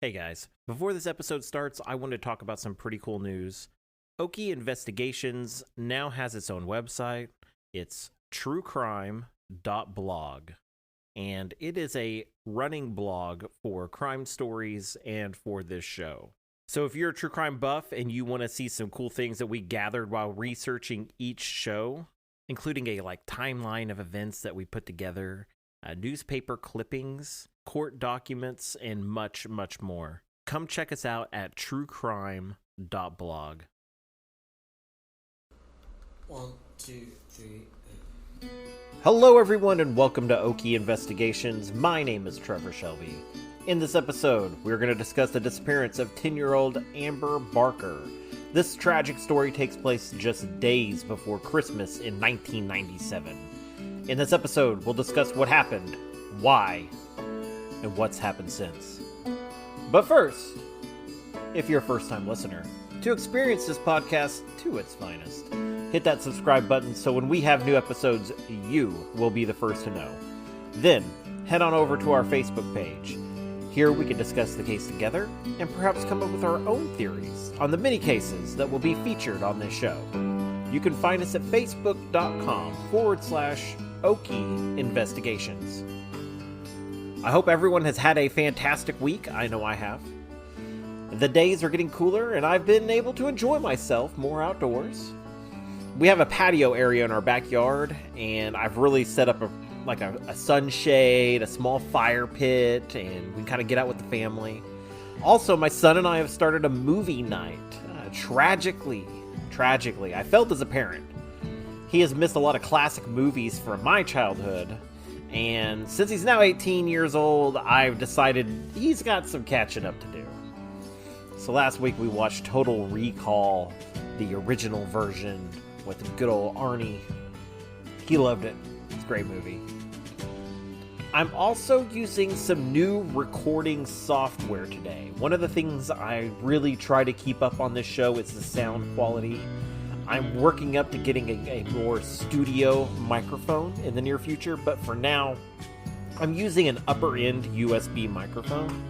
Hey guys, before this episode starts, I want to talk about some pretty cool news. Okie Investigations now has its own website. It's truecrime.blog, and it is a running blog for crime stories and for this show. So if you're a true crime buff and you want to see some cool things that we gathered while researching each show, including a timeline of events that we put together, newspaper clippings, court documents, and much, much more, come check us out at truecrime.blog. 1, 2, 3. Hello, everyone, and welcome to Okie Investigations. My name is Trevor Shelby. In this episode, we're going to discuss the disappearance of 10-year-old Amber Barker. This tragic story takes place just days before Christmas in 1997. In this episode, we'll discuss what happened, why, and what's happened since. But first, if you're a first-time listener, to experience this podcast to its finest, hit that subscribe button so when we have new episodes, you will be the first to know. Then, head on over to our Facebook page. Here we can discuss the case together and perhaps come up with our own theories on the many cases that will be featured on this show. You can find us at facebook.com/Okie Investigations. I hope everyone has had a fantastic week. I know I have. The days are getting cooler and I've been able to enjoy myself more outdoors. We have a patio area in our backyard and I've really set up a sunshade, a small fire pit, and we can kind of get out with the family. Also, my son and I have started a movie night. Tragically, I felt as a parent. He has missed a lot of classic movies from my childhood, and since he's now 18 years old, I've decided he's got some catching up to do. So last week we watched Total Recall, the original version with good old Arnie. He loved it. It's a great movie. I'm also using some new recording software today. One of the things I really try to keep up on this show is the sound quality. I'm working up to getting a more studio microphone in the near future, but for now, I'm using an upper-end USB microphone.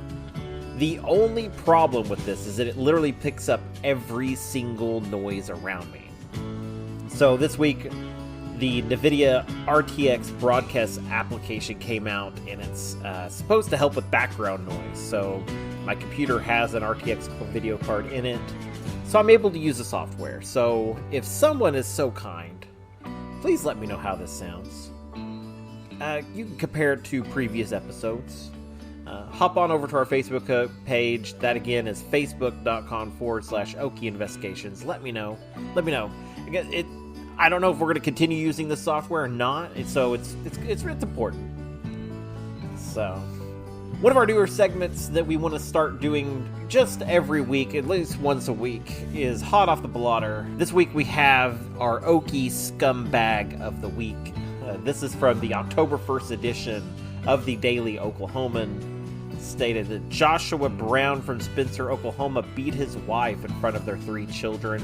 The only problem with this is that it literally picks up every single noise around me. So this week, the NVIDIA RTX broadcast application came out, and it's supposed to help with background noise. So my computer has an RTX video card in it, so I'm able to use the software. So if someone is so kind, please let me know how this sounds. You can compare it to previous episodes. Hop on over to our Facebook page. That again is facebook.com/Okie Investigations. Let me know. I don't know if we're going to continue using this software or not, so it's important. So, one of our newer segments that we want to start doing just every week, at least once a week, is Hot Off the Blotter. This week we have our Okie Scumbag of the Week. This is from the October 1st edition of the Daily Oklahoman. Stated that Joshua Brown from Spencer, Oklahoma beat his wife in front of their 3 children.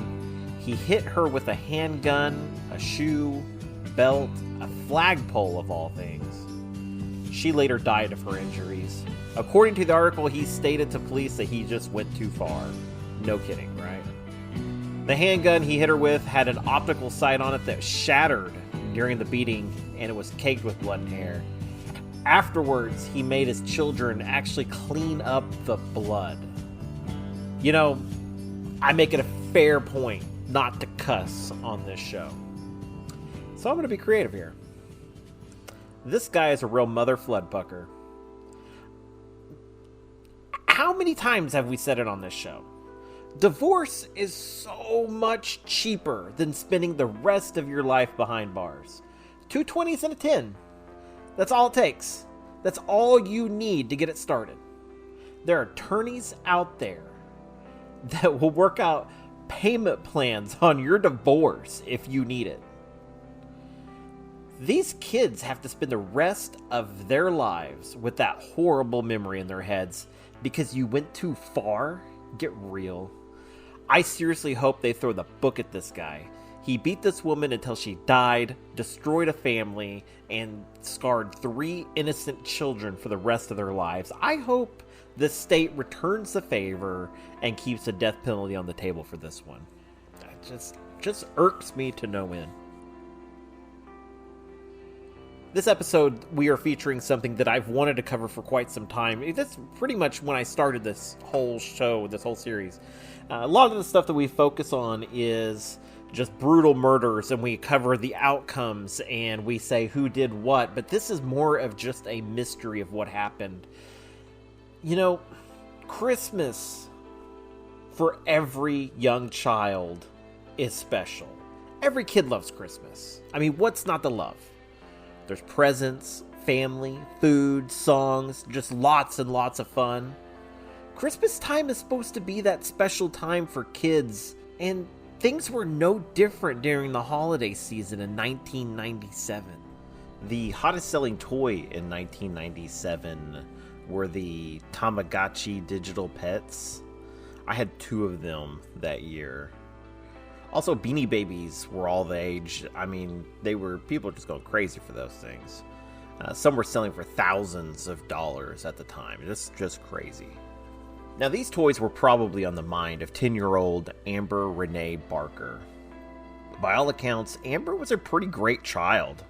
He hit her with a handgun, a shoe, belt, a flagpole of all things. She later died of her injuries. According to the article, he stated to police that he just went too far. No kidding, right? The handgun he hit her with had an optical sight on it that shattered during the beating, and it was caked with blood and hair. Afterwards, he made his children actually clean up the blood. You know, I make it a fair point not to cuss on this show. So I'm going to be creative here. This guy is a real mother floodpucker. How many times have we said it on this show? Divorce is so much cheaper than spending the rest of your life behind bars. 2 20s and a 10. That's all it takes. That's all you need to get it started. There are attorneys out there that will work out payment plans on your divorce if you need it. These kids have to spend the rest of their lives with that horrible memory in their heads because you went too far. Get real. I seriously hope they throw the book at this guy. He beat this woman until she died, destroyed a family, and scarred 3 innocent children for the rest of their lives. I hope The state returns the favor and keeps the death penalty on the table for this one. That just irks me to no end. This episode, we are featuring something that I've wanted to cover for quite some time. That's pretty much when I started this whole show, this whole series. A lot of the stuff that we focus on is just brutal murders, and we cover the outcomes, and we say who did what. But this is more of just a mystery of what happened. You know, Christmas for every young child is special. Every kid loves Christmas. I mean, what's not to love? There's presents, family, food, songs, just lots and lots of fun. Christmas time is supposed to be that special time for kids, and things were no different during the holiday season in 1997. The hottest selling toy in 1997 were the Tamagotchi digital pets. I had 2 of them that year. Also, Beanie Babies were all the age. I mean, people were just going crazy for those things. Some were selling for thousands of dollars at the time. Just crazy. Now, these toys were probably on the mind of 10-year-old Amber Renee Barker. By all accounts, Amber was a pretty great child.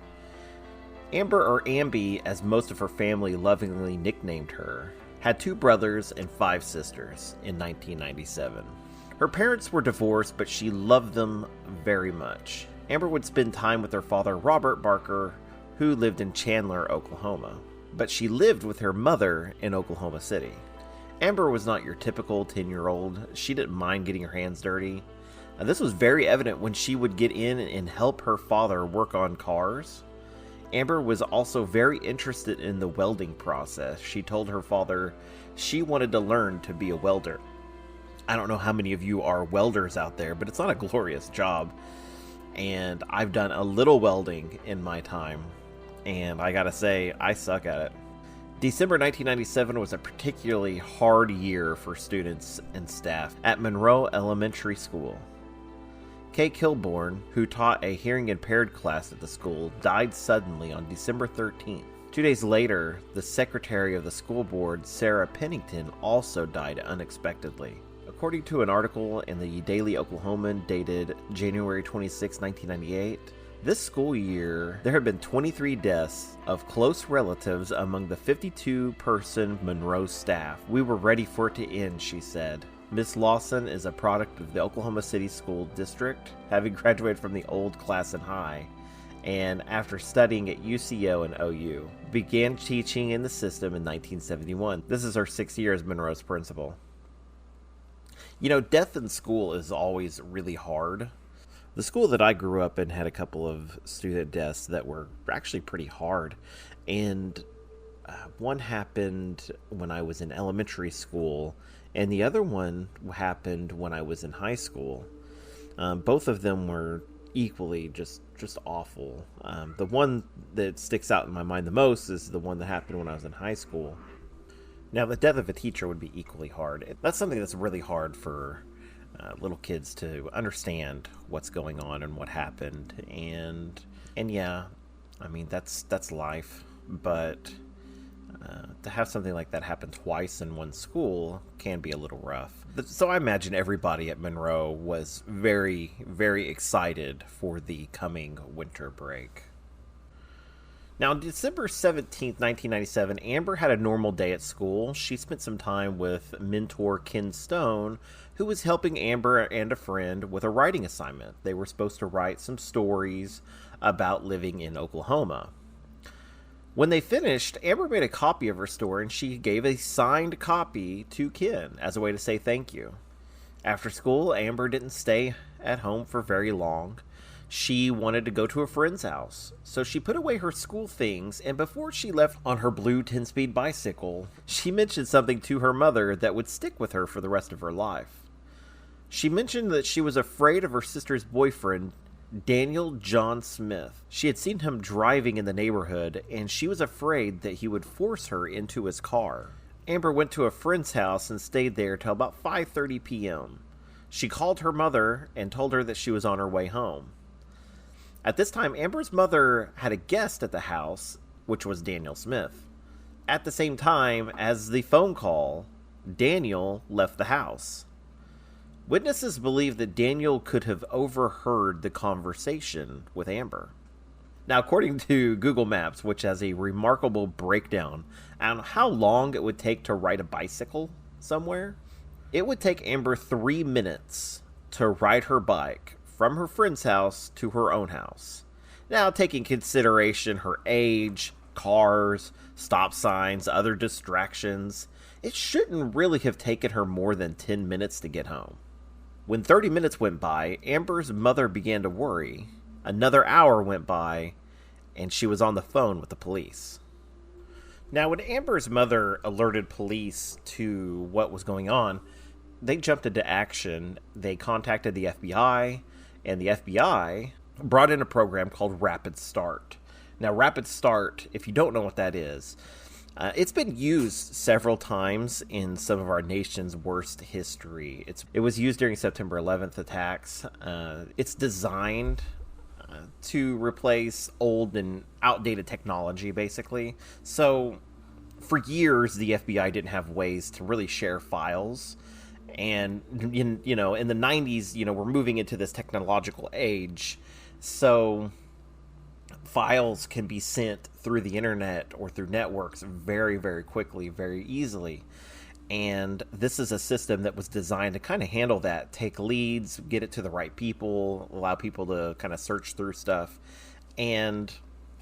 Amber, or Ambi, as most of her family lovingly nicknamed her, had 2 brothers and 5 sisters in 1997. Her parents were divorced, but she loved them very much. Amber would spend time with her father, Robert Barker, who lived in Chandler, Oklahoma. But she lived with her mother in Oklahoma City. Amber was not your typical 10-year-old. She didn't mind getting her hands dirty. This was very evident when she would get in and help her father work on cars. Amber was also very interested in the welding process. She told her father she wanted to learn to be a welder. I don't know how many of you are welders out there, but it's not a glorious job. And I've done a little welding in my time, and I gotta say, I suck at it. December 1997 was a particularly hard year for students and staff at Monroe Elementary School. Kay Kilborn, who taught a hearing-impaired class at the school, died suddenly on December 13th. 2 days later, the secretary of the school board, Sarah Pennington, also died unexpectedly. According to an article in the Daily Oklahoman dated January 26, 1998, this school year, there have been 23 deaths of close relatives among the 52-person Monroe staff. We were ready for it to end, she said. Miss Lawson is a product of the Oklahoma City School District, having graduated from the old Classen High, and after studying at UCO and OU, began teaching in the system in 1971. This is her 6th year as Monroe's principal. You know, death in school is always really hard. The school that I grew up in had a couple of student deaths that were actually pretty hard. And one happened when I was in elementary school, and the other one happened when I was in high school. Both of them were equally just awful. The one that sticks out in my mind the most is the one that happened when I was in high school. Now, the death of a teacher would be equally hard. That's something that's really hard for little kids to understand what's going on and what happened. And yeah, I mean, that's life. But to have something like that happen twice in one school can be a little rough. So I imagine everybody at Monroe was very, very excited for the coming winter break. Now, on December 17th, 1997, Amber had a normal day at school. She spent some time with mentor Ken Stone, who was helping Amber and a friend with a writing assignment. They were supposed to write some stories about living in Oklahoma. When they finished, Amber made a copy of her story, and she gave a signed copy to Ken as a way to say thank you. After school, Amber didn't stay at home for very long. She wanted to go to a friend's house, so she put away her school things, and before she left on her blue 10-speed bicycle, she mentioned something to her mother that would stick with her for the rest of her life. She mentioned that she was afraid of her sister's boyfriend, Daniel John Smith. She had seen him driving in the neighborhood, and she was afraid that he would force her into his car. Amber went to a friend's house and stayed there till about 5:30 p.m. She called her mother and told her that she was on her way home. At this time, Amber's mother had a guest at the house, which was Daniel Smith. At the same time as the phone call, Daniel left the house. Witnesses believe that Daniel could have overheard the conversation with Amber. Now, according to Google Maps, which has a remarkable breakdown on how long it would take to ride a bicycle somewhere, it would take Amber 3 minutes to ride her bike from her friend's house to her own house. Now, taking consideration her age, cars, stop signs, other distractions, it shouldn't really have taken her more than 10 minutes to get home. When 30 minutes went by, Amber's mother began to worry. Another hour went by, and she was on the phone with the police. Now, when Amber's mother alerted police to what was going on, they jumped into action. They contacted the FBI, and the FBI brought in a program called Rapid Start. Now, Rapid Start, if you don't know what that is, it's been used several times in some of our nation's worst history. It was used during September 11th attacks. It's designed to replace old and outdated technology, basically. So, for years, the FBI didn't have ways to really share files. And, in the 90s, we're moving into this technological age. So files can be sent through the internet or through networks very, very quickly, very easily. And this is a system that was designed to kind of handle that, take leads, get it to the right people, allow people to kind of search through stuff, and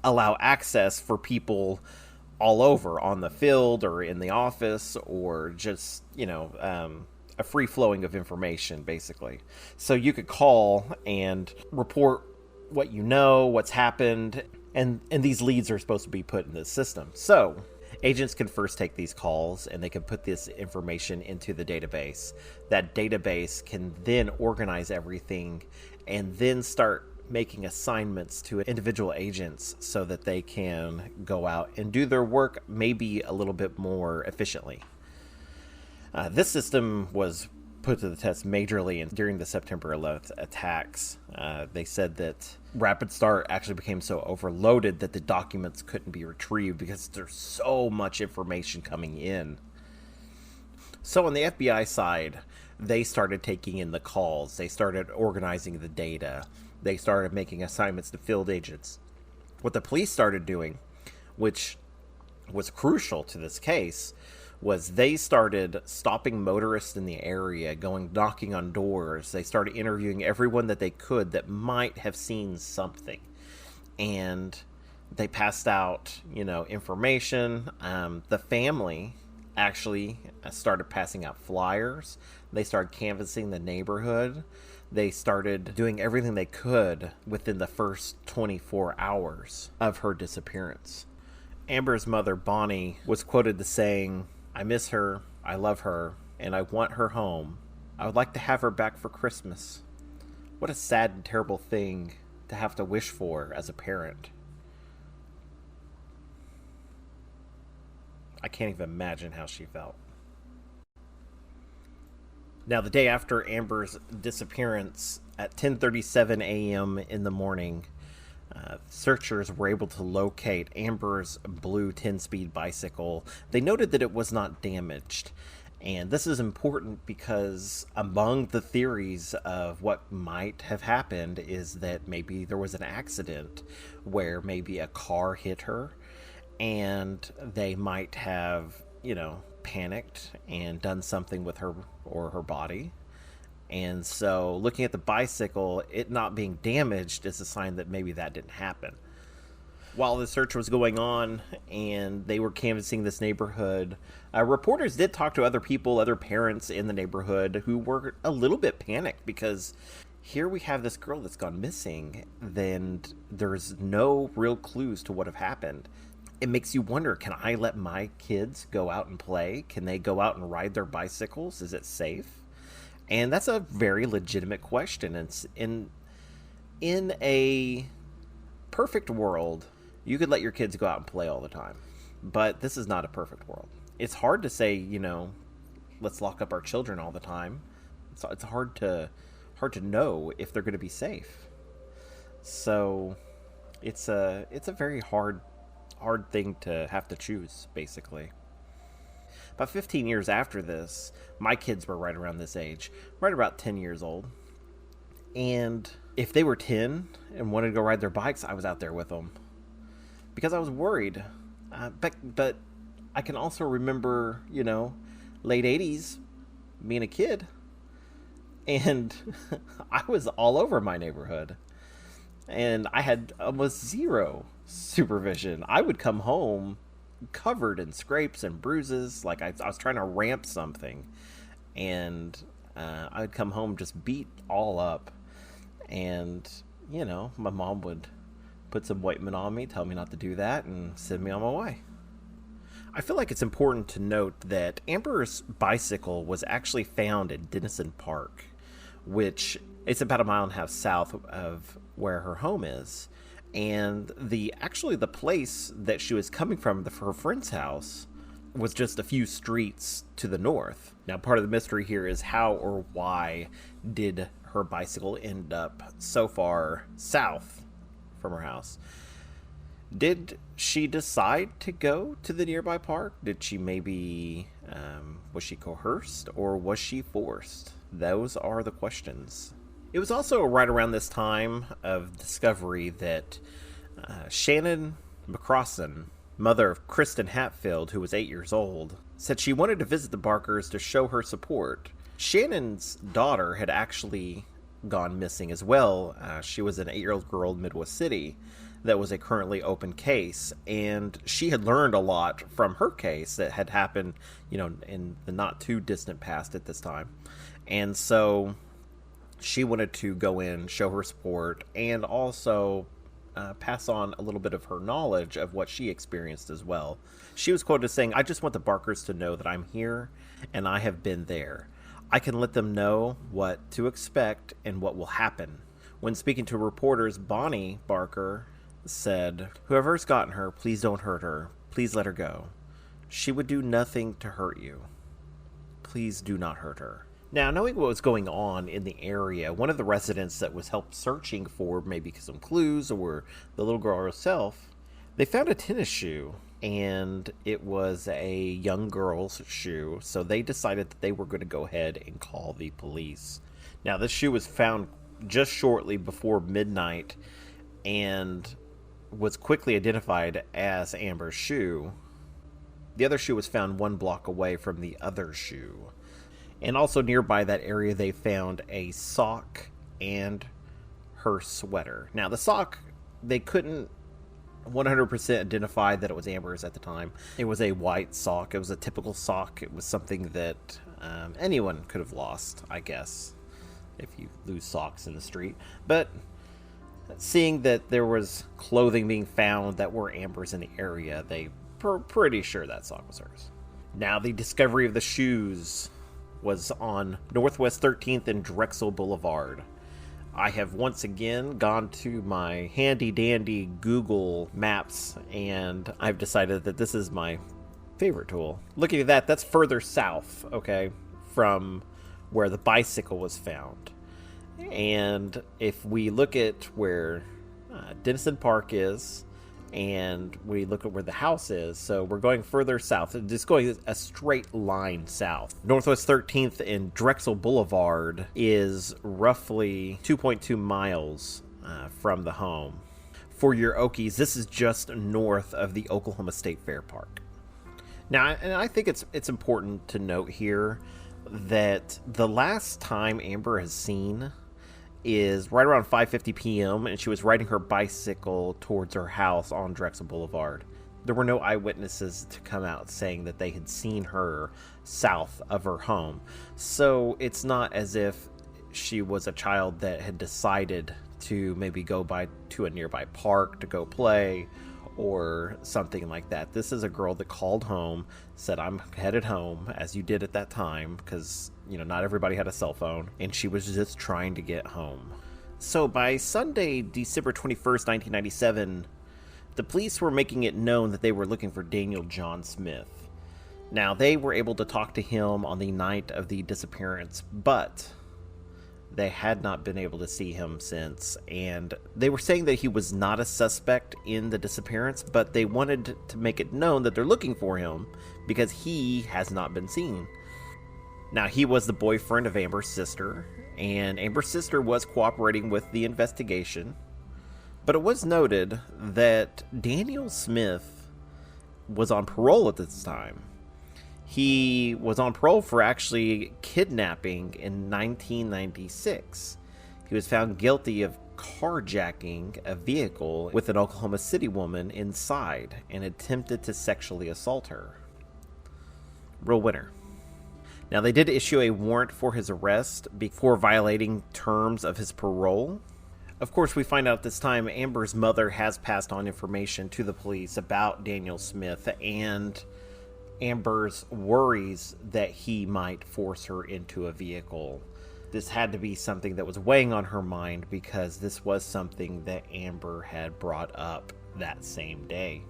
allow access for people all over on the field or in the office, or just, a free flowing of information, basically. So you could call and report what you know, what's happened, and these leads are supposed to be put in the system. So agents can first take these calls, and they can put this information into the database. That database can then organize everything and then start making assignments to individual agents so that they can go out and do their work maybe a little bit more efficiently. This system was put to the test majorly during the September 11th attacks. They said that Rapid Start actually became so overloaded that the documents couldn't be retrieved because there's so much information coming in. So on the FBI side, they started taking in the calls. They started organizing the data. They started making assignments to field agents. What the police started doing, which was crucial to this case, was they started stopping motorists in the area, knocking on doors. They started interviewing everyone that they could that might have seen something. And they passed out, information. The family actually started passing out flyers. They started canvassing the neighborhood. They started doing everything they could within the first 24 hours of her disappearance. Amber's mother, Bonnie, was quoted as saying, "I miss her, I love her, and I want her home. I would like to have her back for Christmas." What a sad and terrible thing to have to wish for as a parent. I can't even imagine how she felt. Now, the day after Amber's disappearance, at 10:37 a.m. in the morning, searchers were able to locate Amber's blue 10-speed bicycle. They noted that it was not damaged. And this is important because among the theories of what might have happened is that maybe there was an accident where maybe a car hit her, and they might have, panicked and done something with her or her body. And so looking at the bicycle, it not being damaged is a sign that maybe that didn't happen. While the search was going on and they were canvassing this neighborhood, reporters did talk to other people, other parents in the neighborhood who were a little bit panicked because here we have this girl that's gone missing, then there's no real clues to what have happened. It makes you wonder, can I let my kids go out and play? Can they go out and ride their bicycles? Is it safe? And that's a very legitimate question. It's in a perfect world, you could let your kids go out and play all the time. But this is not a perfect world. It's hard to say, let's lock up our children all the time. It's hard to know if they're going to be safe. So it's a very hard thing to have to choose, basically. About 15 years after this, my kids were right around this age, right about 10 years old. And if they were 10 and wanted to go ride their bikes, I was out there with them. Because I was worried. But I can also remember, late 80s, being a kid. And I was all over my neighborhood. And I had almost zero supervision. I would come home covered in scrapes and bruises, like I was trying to ramp something. And I would come home just beat all up. And, my mom would put some ointment on me, tell me not to do that, and send me on my way. I feel like it's important to note that Amber's bicycle was actually found in Denison Park, which is about 1.5 miles south of where her home is. And the place that she was coming from, her friend's house, was just a few streets to the north. Now, part of the mystery here is how or why did her bicycle end up so far south from her house? Did she decide to go to the nearby park? Did she maybe, was she coerced or was she forced? Those are the questions. It was also right around this time of discovery that Shannon McCrossan, mother of Kristen Hatfield, who was 8 years old, said she wanted to visit the Barkers to show her support. Shannon's daughter had actually gone missing as well. She was an 8-year-old girl in Midwest City that was a currently open case, and she had learned a lot from her case that had happened, in the not too distant past at this time. And so she wanted to go in, show her support, and also pass on a little bit of her knowledge of what she experienced as well. She was quoted as saying, "I just want the Barkers to know that I'm here and I have been there. I can let them know what to expect and what will happen." When speaking to reporters, Bonnie Barker said, "Whoever's gotten her, please don't hurt her. Please let her go. She would do nothing to hurt you. Please do not hurt her." Now, knowing what was going on in the area, one of the residents that was helped searching for maybe some clues or the little girl herself, they found a tennis shoe, and it was a young girl's shoe, so they decided that they were going to go ahead and call the police. Now, this shoe was found just shortly before midnight and was quickly identified as Amber's shoe. The other shoe was found 1 block away from the other shoe. And also nearby that area, they found a sock and her sweater. Now, the sock, they couldn't 100% identify that it was Amber's at the time. It was a white sock. It was a typical sock. It was something that anyone could have lost, I guess, if you lose socks in the street. But seeing that there was clothing being found that were Amber's in the area, they were pretty sure that sock was hers. Now, the discovery of the shoes was on Northwest 13th and Drexel Boulevard. I have once again gone to my handy-dandy Google Maps, and I've decided that this is my favorite tool. Looking at that, that's further south, okay, from where the bicycle was found. And if we look at where Denison Park is, and we look at where the house is, so we're going further south, just going a straight line south. Northwest 13th and Drexel Boulevard is roughly 2.2 miles from the home. For your Okies, this is just north of the Oklahoma State Fair Park. Now, and I think it's important to note here that the last time Amber has seen is right around 5:50 p.m. and she was riding her bicycle towards her house on Drexel Boulevard. There were no eyewitnesses to come out saying that they had seen her south of her home. So it's not as if she was a child that had decided to maybe go to a nearby park to go play or something like that. This is a girl that called home, said, "I'm headed home," as you did at that time, because, not everybody had a cell phone, and she was just trying to get home. So by Sunday, December 21st, 1997, the police were making it known that they were looking for Daniel John Smith. Now, they were able to talk to him on the night of the disappearance, but They had not been able to see him since, and they were saying that he was not a suspect in the disappearance, but they wanted to make it known that they're looking for him because he has not been seen. Now, he was the boyfriend of Amber's sister, and Amber's sister was cooperating with the investigation, but it was noted that Daniel Smith was on parole at this time. He was on parole for actually kidnapping in 1996. He was found guilty of carjacking a vehicle with an Oklahoma City woman inside and attempted to sexually assault her. Real winner. Now, they did issue a warrant for his arrest before violating terms of his parole. Of course, we find out at this time Amber's mother has passed on information to the police about Daniel Smith and Amber's worries that he might force her into a vehicle. This had to be something that was weighing on her mind because this was something that Amber had brought up that same day.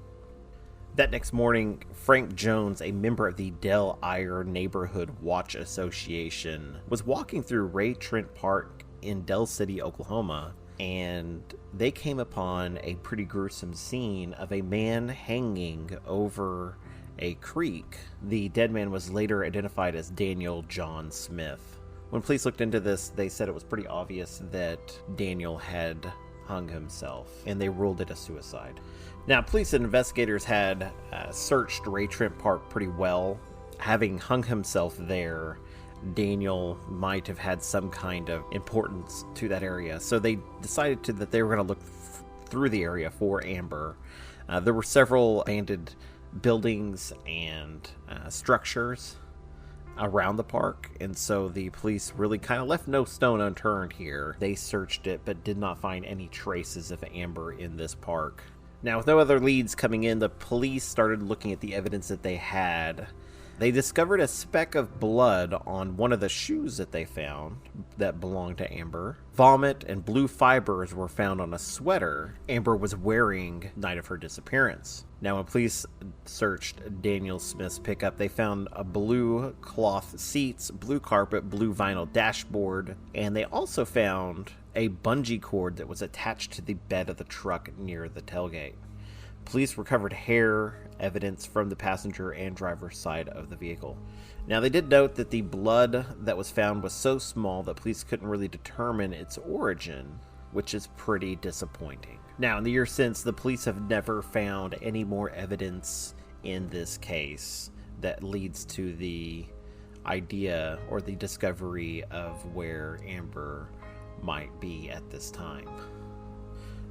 That next morning, Frank Jones, a member of the Del Eyre Neighborhood Watch Association, was walking through Ray Trent Park in Del City, Oklahoma, and they came upon a pretty gruesome scene of a man hanging over a creek. The dead man was later identified as Daniel John Smith. When police looked into this, they said it was pretty obvious that Daniel had hung himself, and they ruled it a suicide. Now, police and investigators had searched Ray Trent Park pretty well. Having hung himself there, Daniel might have had some kind of importance to that area, so they decided that they were going to look through the area for Amber. There were several abandoned buildings and structures around the park, and so the police really kind of left no stone unturned here. They searched it but did not find any traces of Amber in this park. Now, with no other leads coming in, the police started looking at the evidence that they had. They discovered a speck of blood on one of the shoes that they found that belonged to Amber. Vomit and blue fibers were found on a sweater Amber was wearing the night of her disappearance. Now, when police searched Daniel Smith's pickup, they found a blue cloth seats, blue carpet, blue vinyl dashboard, and they also found a bungee cord that was attached to the bed of the truck near the tailgate. Police recovered hair evidence from the passenger and driver's side of the vehicle. Now, they did note that the blood that was found was so small that police couldn't really determine its origin, which is pretty disappointing. Now, in the years since, the police have never found any more evidence in this case that leads to the idea or the discovery of where Amber might be at this time.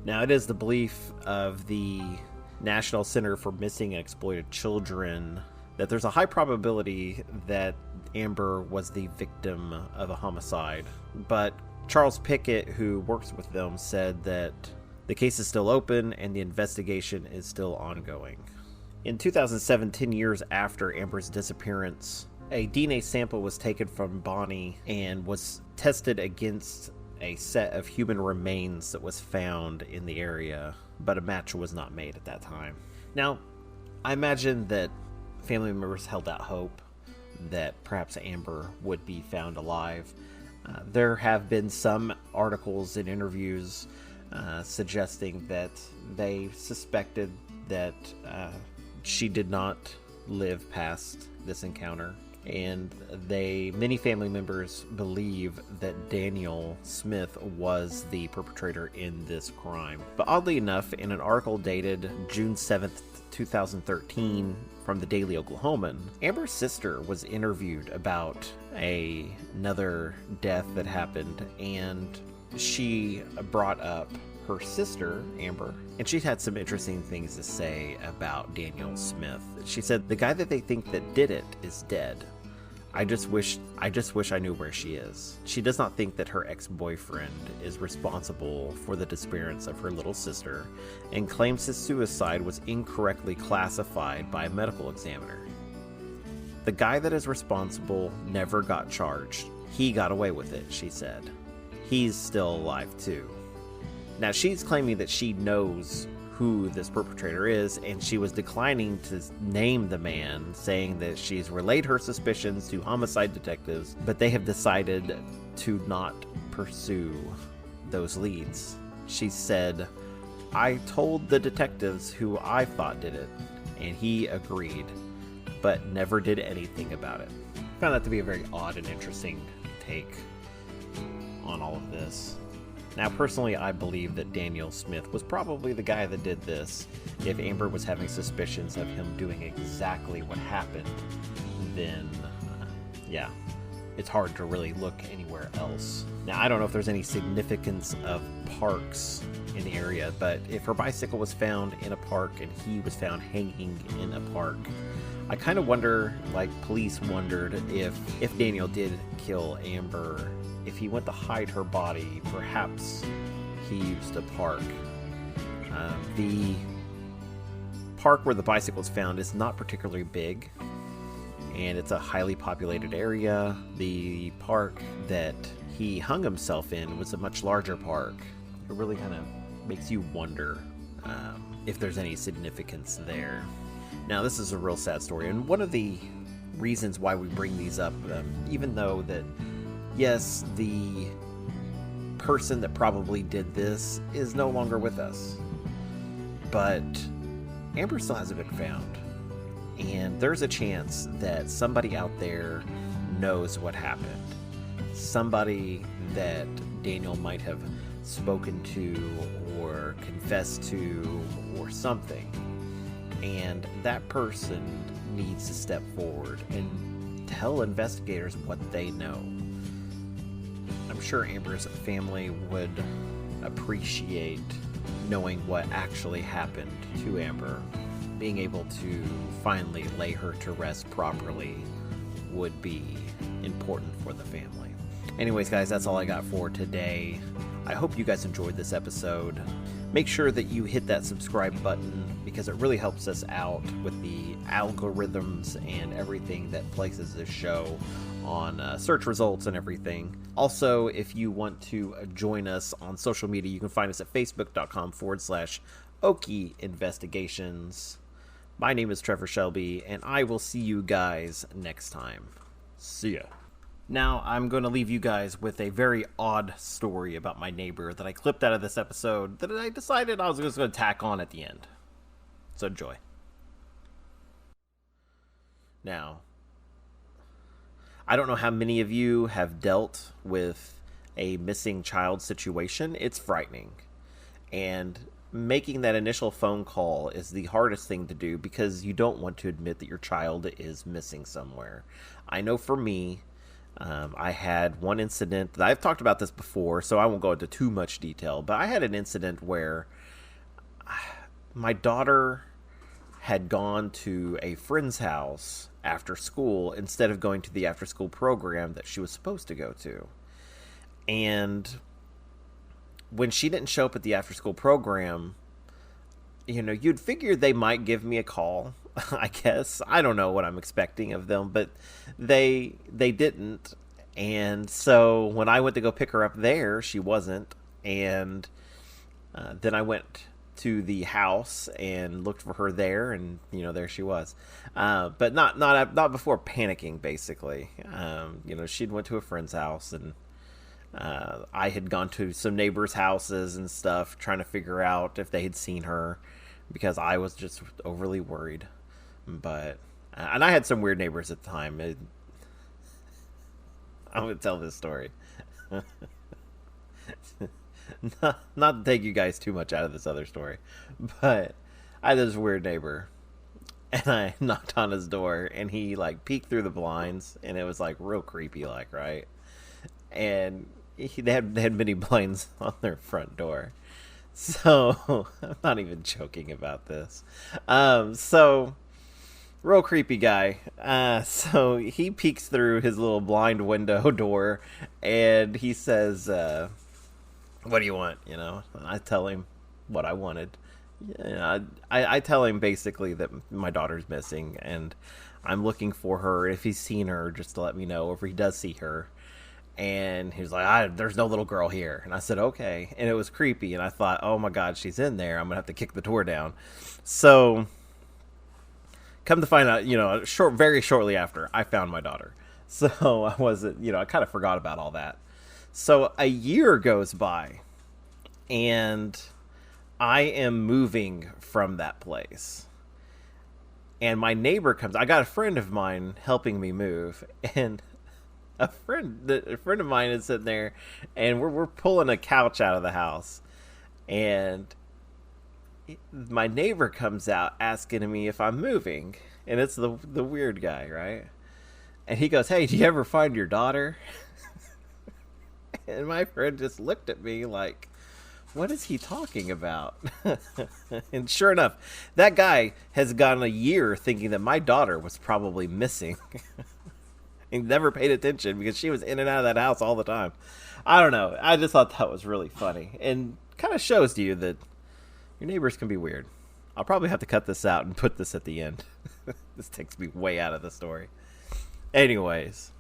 Now, it is the belief of the National Center for Missing and Exploited Children that there's a high probability that Amber was the victim of a homicide. But Charles Pickett, who works with them, said that the case is still open and the investigation is still ongoing. In 2007, 10 years after Amber's disappearance, a DNA sample was taken from Bonnie and was tested against a set of human remains that was found in the area, but a match was not made at that time. Now, I imagine that family members held out hope that perhaps Amber would be found alive. There have been some articles and interviews suggesting that they suspected that she did not live past this encounter. And many family members believe that Daniel Smith was the perpetrator in this crime. But oddly enough, in an article dated June 7th, 2013 from the Daily Oklahoman, Amber's sister was interviewed about another death that happened, and she brought up her sister, Amber, and she had some interesting things to say about Daniel Smith. She said, "The guy that they think that did it is dead. I just wish I knew where she is. She does not think that her ex-boyfriend is responsible for the disappearance of her little sister and claims his suicide was incorrectly classified by a medical examiner. The guy that is responsible never got charged. He got away with it," she said. "He's still alive too." Now, she's claiming that she knows who this perpetrator is, and she was declining to name the man, saying that she's relayed her suspicions to homicide detectives, but they have decided to not pursue those leads. She said, "I told the detectives who I thought did it, and he agreed, but never did anything about it." I found that to be a very odd and interesting take on all of this. Now, personally, I believe that Daniel Smith was probably the guy that did this. If Amber was having suspicions of him doing exactly what happened, then, yeah, it's hard to really look anywhere else. Now, I don't know if there's any significance of parks in the area, but if her bicycle was found in a park and he was found hanging in a park, I kind of wonder, like police wondered, if Daniel did kill Amber, if he went to hide her body, perhaps he used a park. The park where the bicycle was found is not particularly big, and it's a highly populated area. The park that he hung himself in was a much larger park. It really kind of makes you wonder if there's any significance there. Now, this is a real sad story, and one of the reasons why we bring these up, even though that, yes, the person that probably did this is no longer with us, but Amber still hasn't been found, and there's a chance that somebody out there knows what happened. Somebody that Daniel might have spoken to or confessed to or something. And that person needs to step forward and tell investigators what they know. I'm sure Amber's family would appreciate knowing what actually happened to Amber. Being able to finally lay her to rest properly would be important for the family. Anyways, guys, that's all I got for today. I hope you guys enjoyed this episode. Make sure that you hit that subscribe button because it really helps us out with the algorithms and everything that places this show on search results and everything. Also, if you want to join us on social media, you can find us at facebook.com/Okie Investigations. My name is Trevor Shelby, and I will see you guys next time. See ya. Now, I'm going to leave you guys with a very odd story about my neighbor that I clipped out of this episode that I decided I was just going to tack on at the end. So enjoy. Now, I don't know how many of you have dealt with a missing child situation. It's frightening. And making that initial phone call is the hardest thing to do because you don't want to admit that your child is missing somewhere. I know for me, I had one incident that I've talked about this before, so I won't go into too much detail, but I had an incident where my daughter had gone to a friend's house after school instead of going to the after school program that she was supposed to go to. And when she didn't show up at the after school program, you know, you'd figure they might give me a call. I guess. I don't know what I'm expecting of them, but they didn't. And so when I went to go pick her up there, she wasn't. And then I went to the house and looked for her there, and you know, there she was. But not before panicking, basically. You know, she'd went to a friend's house, and I had gone to some neighbors' houses and stuff, trying to figure out if they had seen her, because I was just overly worried. But and I had some weird neighbors at the time. I'm gonna tell this story. not to take you guys too much out of this other story, but I had this weird neighbor, and I knocked on his door, and he like peeked through the blinds, and it was like real creepy, like, right? And they had many blinds on their front door, so I'm not even joking about this. So. Real creepy guy. So he peeks through his little blind window door, and he says, what do you want? You know, and I tell him what I wanted. You know, I tell him basically that my daughter's missing, and I'm looking for her. If he's seen her, just to let me know. If he does see her, And he was like, there's no little girl here. And I said, okay. And it was creepy. And I thought, oh my God, she's in there. I'm going to have to kick the door down. So come to find out, very shortly after, I found my daughter. So I wasn't, I kind of forgot about all that. So a year goes by and I am moving from that place. And my neighbor comes. I got a friend of mine helping me move, and a friend of mine is sitting there, and we're pulling a couch out of the house, and my neighbor comes out asking me if I'm moving, and it's the weird guy, right? And he goes, "Hey, do you ever find your daughter?" And my friend just looked at me like, what is he talking about? And sure enough, that guy has gone a year thinking that my daughter was probably missing. He never paid attention because she was in and out of that house all the time. I don't know. I just thought that was really funny. And kind of shows to you that your neighbors can be weird. I'll probably have to cut this out and put this at the end. This takes me way out of the story. Anyways,